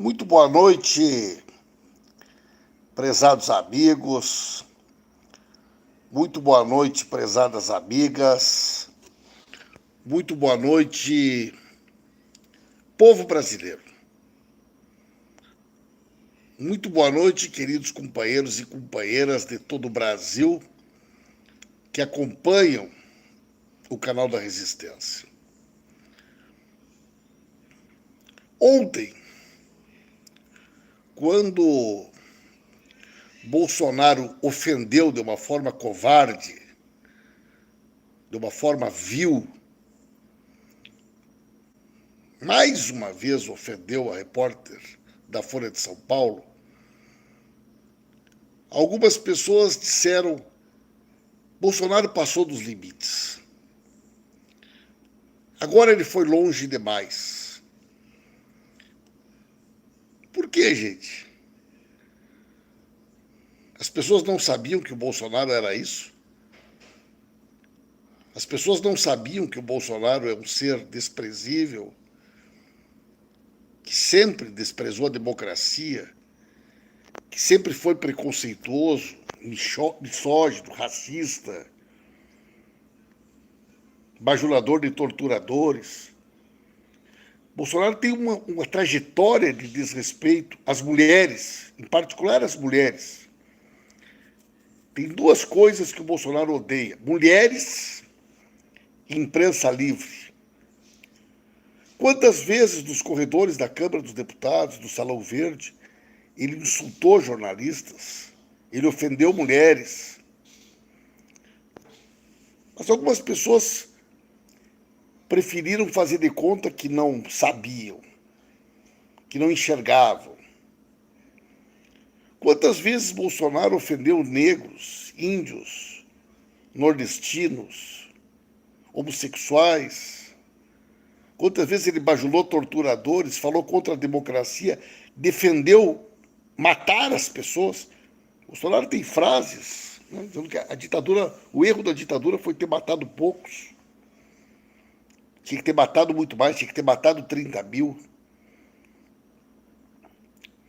Muito boa noite, prezados amigos. Muito boa noite, prezadas amigas. Muito boa noite, povo brasileiro. Muito boa noite, queridos companheiros e companheiras de todo o Brasil que acompanham o canal da Resistência. Ontem, quando Bolsonaro ofendeu de uma forma covarde, de uma forma vil, mais uma vez ofendeu a repórter da Folha de São Paulo, algumas pessoas disseram: Bolsonaro passou dos limites. Agora ele foi longe demais. Por quê, gente? As pessoas não sabiam que o Bolsonaro era isso? As pessoas não sabiam que o Bolsonaro é um ser desprezível, que sempre desprezou a democracia, que sempre foi preconceituoso, misógino, racista, bajulador de torturadores. Bolsonaro tem uma trajetória de desrespeito às mulheres, em particular às mulheres. Tem duas coisas que o Bolsonaro odeia: mulheres e imprensa livre. Quantas vezes nos corredores da Câmara dos Deputados, do Salão Verde, ele insultou jornalistas, ele ofendeu mulheres. Mas algumas pessoas preferiram fazer de conta que não sabiam, que não enxergavam. Quantas vezes Bolsonaro ofendeu negros, índios, nordestinos, homossexuais? Quantas vezes ele bajulou torturadores, falou contra a democracia, defendeu matar as pessoas? Bolsonaro tem frases, né, dizendo que a ditadura, o erro da ditadura foi ter matado poucos. Tinha que ter matado muito mais, tinha que ter matado 30 mil.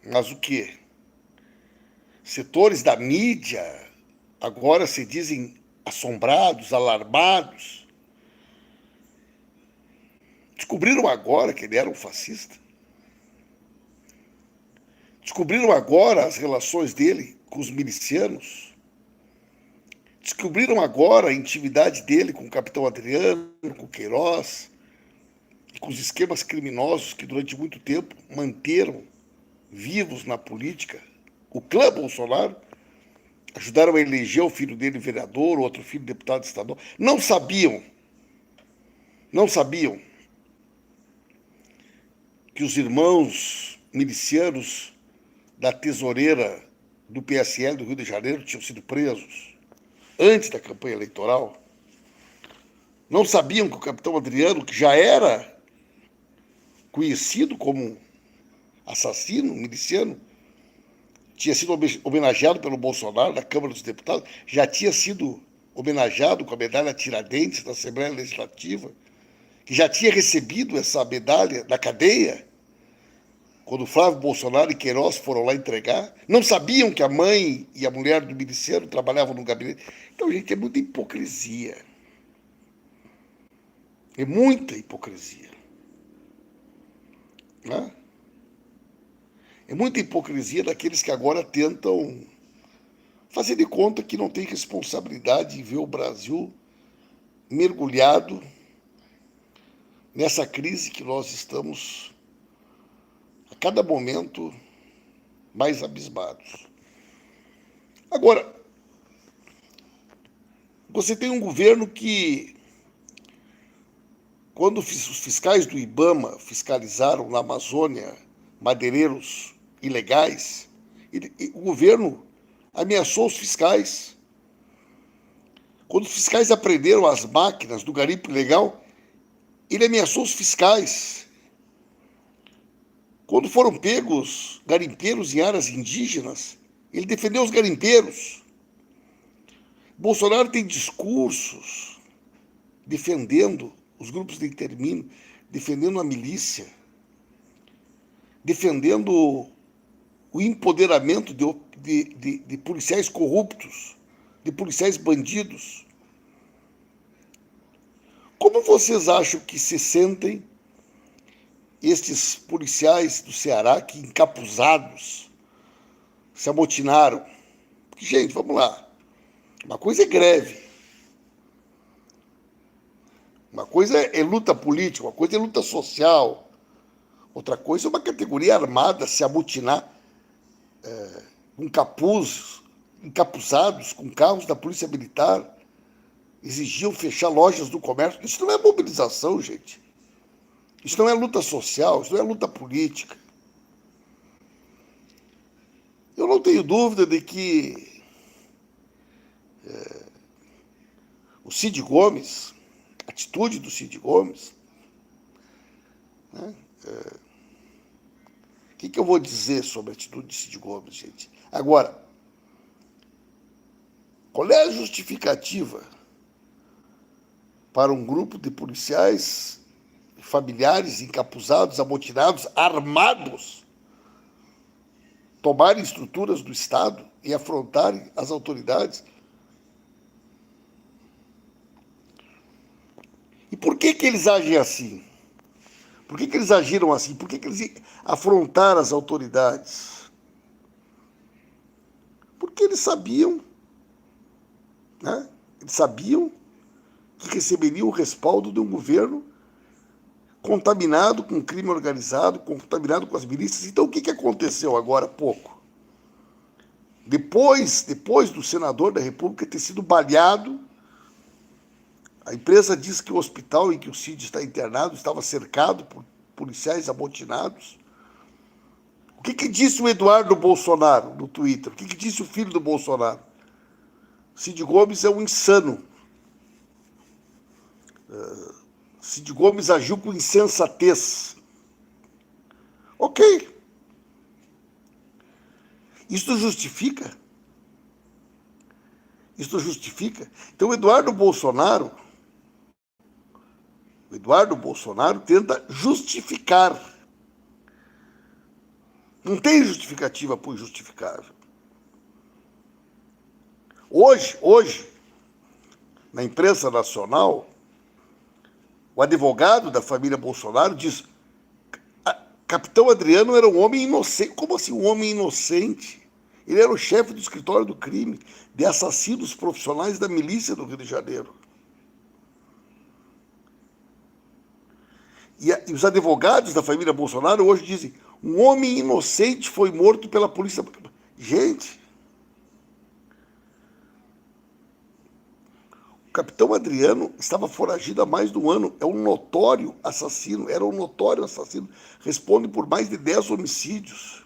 Mas o quê? Setores da mídia agora se dizem assombrados, alarmados. Descobriram agora que ele era um fascista. Descobriram agora as relações dele com os milicianos. Descobriram agora a intimidade dele com o capitão Adriano, com o Queiroz, e com os esquemas criminosos que durante muito tempo manteram vivos na política o clã Bolsonaro, ajudaram a eleger o filho dele vereador, o outro filho deputado estadual. Não sabiam que os irmãos milicianos da tesoureira do PSL do Rio de Janeiro tinham sido presos antes da campanha eleitoral. Não sabiam que o capitão Adriano, que já era conhecido como assassino, miliciano, tinha sido homenageado pelo Bolsonaro na Câmara dos Deputados, já tinha sido homenageado com a medalha Tiradentes da Assembleia Legislativa, que já tinha recebido essa medalha na cadeia, quando Flávio Bolsonaro e Queiroz foram lá entregar. Não sabiam que a mãe e a mulher do miliciano trabalhavam no gabinete. Então, gente, é muita hipocrisia. É muita hipocrisia. Né? É muita hipocrisia daqueles que agora tentam fazer de conta que não tem responsabilidade em ver o Brasil mergulhado nessa crise que nós estamos, a cada momento, mais abismados. Agora, você tem um governo que, quando os fiscais do IBAMA fiscalizaram na Amazônia madeireiros ilegais, o governo ameaçou os fiscais. Quando os fiscais apreenderam as máquinas do garimpo ilegal, ele ameaçou os fiscais. Quando foram pegos garimpeiros em áreas indígenas, ele defendeu os garimpeiros. Bolsonaro tem discursos defendendo os grupos de extermínio, defendendo a milícia, defendendo o empoderamento de policiais corruptos, de policiais bandidos. Como vocês acham que se sentem estes policiais do Ceará que, encapuzados, se amotinaram? Porque, gente, vamos lá. Uma coisa é greve. Uma coisa é luta política, uma coisa é luta social. Outra coisa é uma categoria armada se amotinar com capuz, encapuzados, com carros da Polícia Militar, exigiam fechar lojas do comércio. Isso não é mobilização, gente. Isso não é luta social, isso não é luta política. Eu não tenho dúvida de que o Cid Gomes, a atitude do Cid Gomes, né, o que eu vou dizer sobre a atitude de Cid Gomes, gente? Agora, qual é a justificativa para um grupo de policiais, familiares, encapuzados, amotinados, armados, tomarem estruturas do Estado e afrontarem as autoridades? E por que eles agem assim? Por que eles agiram assim? Por que eles afrontaram as autoridades? Porque eles sabiam, né? Eles sabiam que receberiam o respaldo de um governo contaminado com crime organizado, contaminado com as milícias. Então, o que aconteceu agora há pouco? Depois do senador da República ter sido baleado, a imprensa diz que o hospital em que o Cid está internado estava cercado por policiais amotinados. O que disse o Eduardo Bolsonaro no Twitter? O que disse o filho do Bolsonaro? Cid Gomes é um insano. Cid Gomes agiu com insensatez. Ok. Isso justifica? Isso justifica? Então, o Eduardo Bolsonaro tenta justificar. Não tem justificativa para o injustificável. Hoje, na imprensa nacional, o advogado da família Bolsonaro diz: Capitão Adriano era um homem inocente. Como assim um homem inocente? Ele era o chefe do escritório do crime, de assassinos profissionais da milícia do Rio de Janeiro. E os advogados da família Bolsonaro hoje dizem: um homem inocente foi morto pela polícia. Gente, o capitão Adriano estava foragido há mais de um ano. É um notório assassino, era um notório assassino. Responde por mais de 10 homicídios.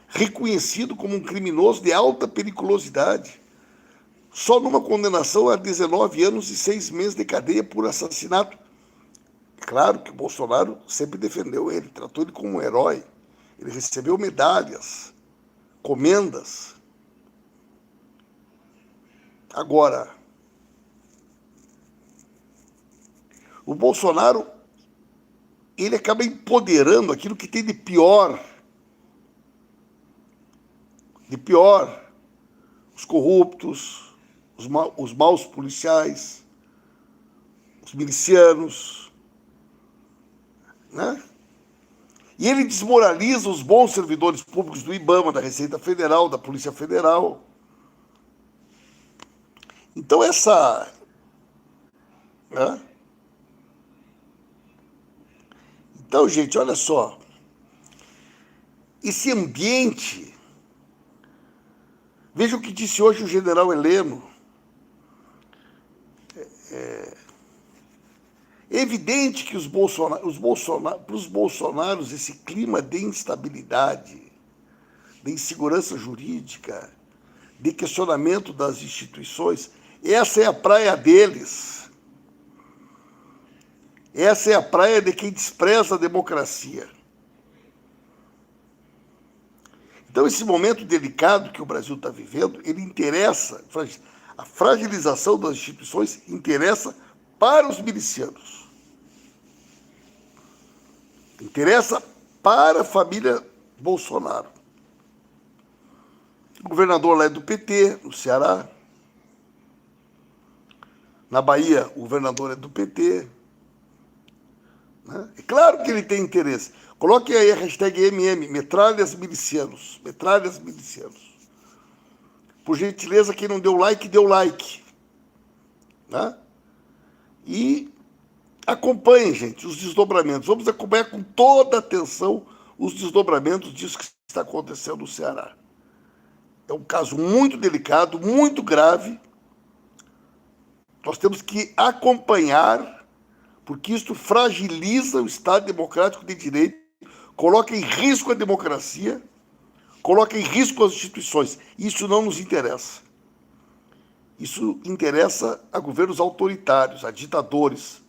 Reconhecido como um criminoso de alta periculosidade. Só numa condenação a 19 anos e 6 meses de cadeia por assassinato. Claro que o Bolsonaro sempre defendeu ele, tratou ele como um herói. Ele recebeu medalhas, comendas. Agora, o Bolsonaro, ele acaba empoderando aquilo que tem de pior. Os corruptos, os maus policiais, os milicianos, né? E ele desmoraliza os bons servidores públicos do IBAMA, da Receita Federal, da Polícia Federal. Então, né? Então, gente, olha só. Esse ambiente... Veja o que disse hoje o general Heleno. É evidente que para os bolsonaros, esse clima de instabilidade, de insegurança jurídica, de questionamento das instituições, essa é a praia deles. Essa é a praia de quem despreza a democracia. Então, esse momento delicado que o Brasil está vivendo, ele interessa, a fragilização das instituições interessa para os milicianos. Interessa para a família Bolsonaro. O governador lá é do PT, no Ceará. Na Bahia, o governador é do PT. Né? É claro que ele tem interesse. Coloque aí a hashtag MM, metralhas milicianos. Metralhas milicianos. Por gentileza, quem não deu like, deu like. Né? E acompanhem, gente, os desdobramentos. Vamos acompanhar com toda atenção os desdobramentos disso que está acontecendo no Ceará. É um caso muito delicado, muito grave. Nós temos que acompanhar, porque isso fragiliza o Estado democrático de direito, coloca em risco a democracia, coloca em risco as instituições. Isso não nos interessa. Isso interessa a governos autoritários, a ditadores,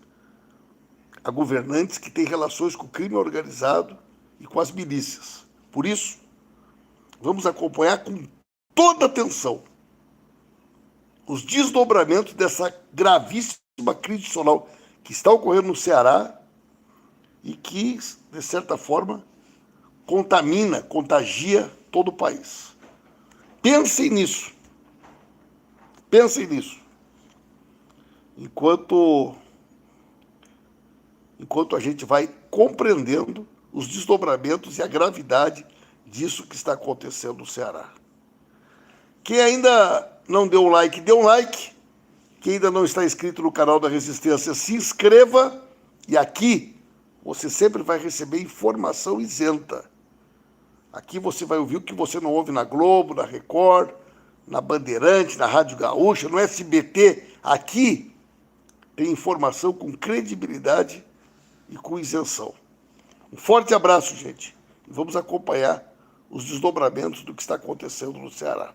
a governantes que têm relações com o crime organizado e com as milícias. Por isso, vamos acompanhar com toda atenção os desdobramentos dessa gravíssima crise institucional que está ocorrendo no Ceará e que, de certa forma, contagia todo o país. Pensem nisso. Pensem nisso. Enquanto a gente vai compreendendo os desdobramentos e a gravidade disso que está acontecendo no Ceará. Quem ainda não deu um like, dê um like. Quem ainda não está inscrito no canal da Resistência, se inscreva. E aqui você sempre vai receber informação isenta. Aqui você vai ouvir o que você não ouve na Globo, na Record, na Bandeirante, na Rádio Gaúcha, no SBT. Aqui tem informação com credibilidade e com isenção. Um forte abraço, gente. E vamos acompanhar os desdobramentos do que está acontecendo no Ceará.